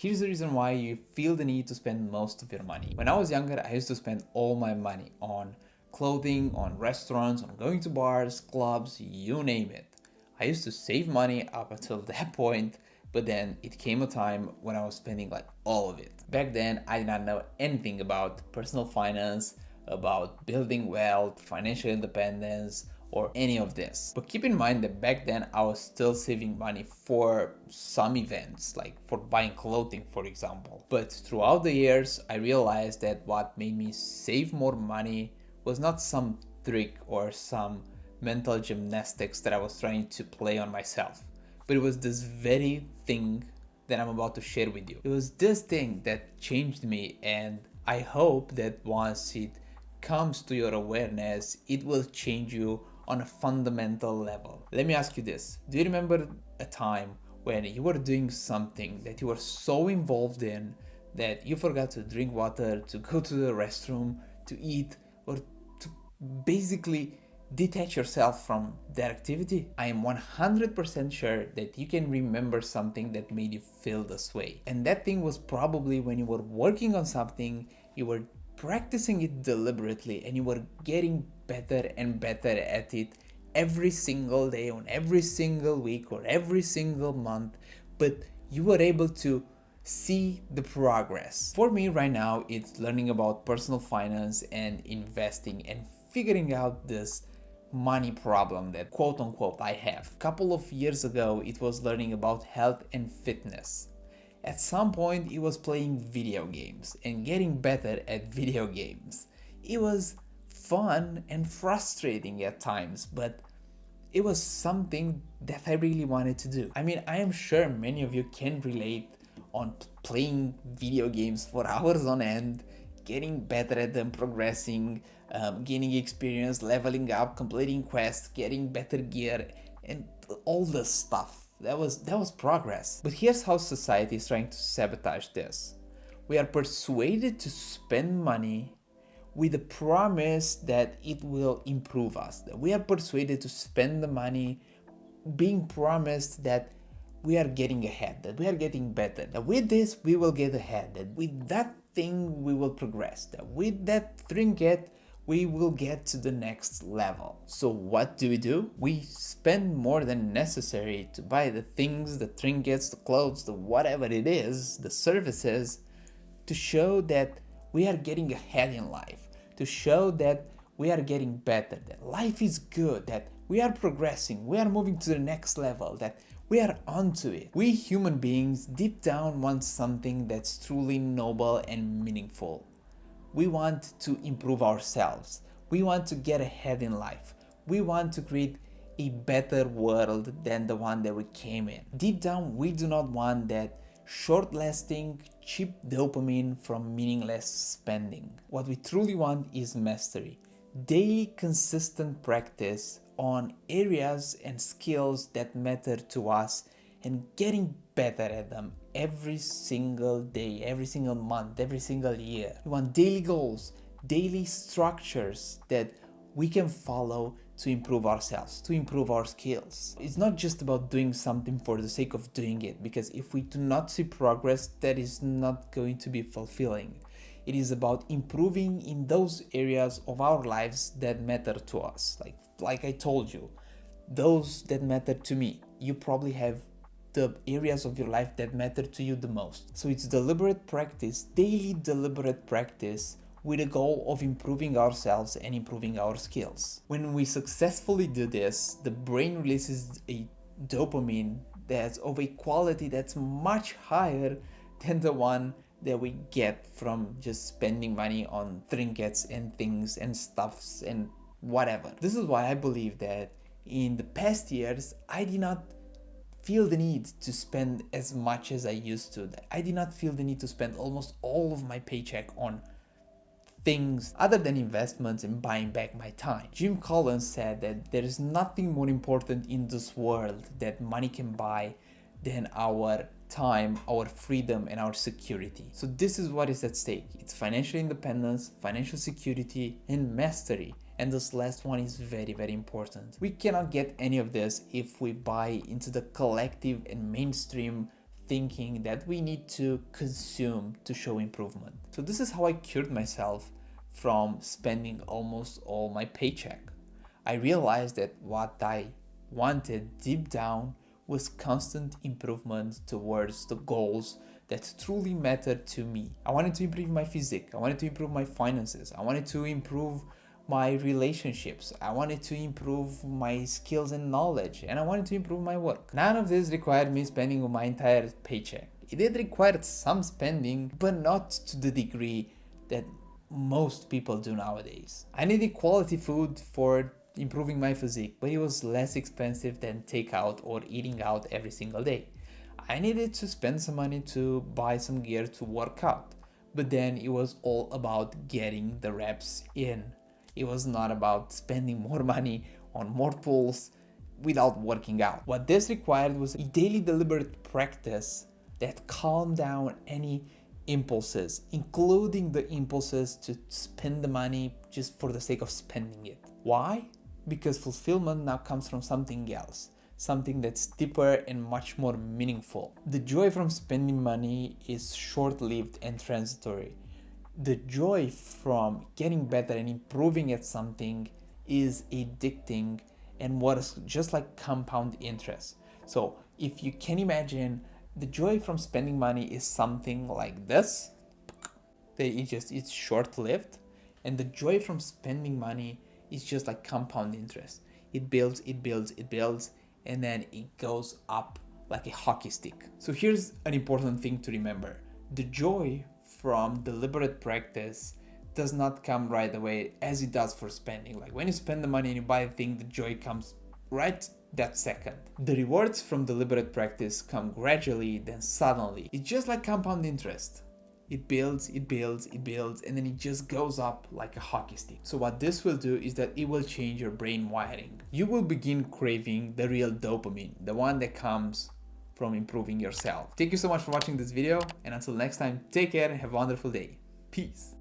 Here's the reason why you feel the need to spend most of your money. When I was younger, I used to spend all my money on clothing, on restaurants, on going to bars, clubs, you name it. I used to save money up until that point, but then it came a time when I was spending like all of it. Back then, I did not know anything about personal finance, about building wealth, financial independence, or any of this. But keep in mind that back then I was still saving money for some events, like for buying clothing, for example. But throughout the years, I realized that what made me save more money was not some trick or some mental gymnastics that I was trying to play on myself, but it was this very thing that I'm about to share with you. It was this thing that changed me, and I hope that once it comes to your awareness, it will change you on a fundamental level. Let me ask you this. Do you remember a time when you were doing something that you were so involved in that you forgot to drink water, to go to the restroom, to eat, or to basically detach yourself from that activity? I am 100% sure that you can remember something that made you feel this way. And that thing was probably when you were working on something, you were practicing it deliberately, and you were getting better and better at it every single day, on every single week, or every single month, but you were able to see the progress. For me right now, it's learning about personal finance and investing and figuring out this money problem that quote unquote I have. A couple of years ago, it was learning about health and fitness. At some point, it was playing video games and getting better at video games. It was fun and frustrating at times, but it was something that I really wanted to do. I mean, I am sure many of you can relate on playing video games for hours on end, getting better at them, progressing, gaining experience, leveling up, completing quests, getting better gear, and all this stuff. That was progress. But here's how society is trying to sabotage this. We are persuaded to spend money with the promise that it will improve us. That we are persuaded to spend the money being promised that we are getting ahead, that we are getting better, that with this we will get ahead, that with that thing we will progress, that with that trinket we will get to the next level. So what do? We spend more than necessary to buy the things, the trinkets, the clothes, the whatever it is, the services, to show that we are getting ahead in life, to show that we are getting better, that life is good, that we are progressing, we are moving to the next level, that we are onto it. We human beings deep down want something that's truly noble and meaningful. We want to improve ourselves. We want to get ahead in life. We want to create a better world than the one that we came in. Deep down, we do not want that short-lasting, cheap dopamine from meaningless spending. What we truly want is mastery. Daily, consistent practice on areas and skills that matter to us, and getting better at them every single day, every single month, every single year. We want daily goals, daily structures that we can follow to improve ourselves, to improve our skills. It's not just about doing something for the sake of doing it, because if we do not see progress, that is not going to be fulfilling. It is about improving in those areas of our lives that matter to us. Like I told you, those that matter to me. You probably have the areas of your life that matter to you the most. So it's deliberate practice, daily deliberate practice, with a goal of improving ourselves and improving our skills. When we successfully do this, the brain releases a dopamine that's of a quality that's much higher than the one that we get from just spending money on trinkets and things and stuffs and whatever. This is why I believe that in the past years, I did not feel the need to spend as much as I used to. I did not feel the need to spend almost all of my paycheck on things other than investments and buying back my time. Jim Collins said that there is nothing more important in this world that money can buy than our time, our freedom, and our security. So this is what is at stake. It's financial independence, financial security, and mastery. And this last one is very, very important. We cannot get any of this if we buy into the collective and mainstream thinking that we need to consume to show improvement. So this is how I cured myself from spending almost all my paycheck. I realized that what I wanted deep down was constant improvement towards the goals that truly mattered to me. I wanted to improve my physique, I wanted to improve my finances, I wanted to improve my relationships, I wanted to improve my skills and knowledge, and I wanted to improve my work. None of this required me spending my entire paycheck. It did require some spending, but not to the degree that most people do nowadays. I needed quality food for improving my physique, but it was less expensive than takeout or eating out every single day. I needed to spend some money to buy some gear to work out, but then it was all about getting the reps in. It was not about spending more money on more tools without working out. What this required was a daily deliberate practice that calmed down any impulses, including the impulses to spend the money just for the sake of spending it. Why? Because fulfillment now comes from something else, something that's deeper and much more meaningful. The joy from spending money is short-lived and transitory. The joy from getting better and improving at something is addicting and works just like compound interest. So if you can imagine, the joy from spending money is something like this. It's short-lived, and the joy from spending money is just like compound interest. It builds, and then it goes up like a hockey stick. So here's an important thing to remember. The joy from deliberate practice does not come right away as it does for spending. Like when you spend the money and you buy a thing, the joy comes right that second. The rewards from deliberate practice come gradually, then suddenly. It's just like compound interest. It builds, and then it just goes up like a hockey stick. So what this will do is that it will change your brain wiring. You will begin craving the real dopamine, the one that comes from improving yourself. Thank you so much for watching this video, and until next time, take care and have a wonderful day. Peace.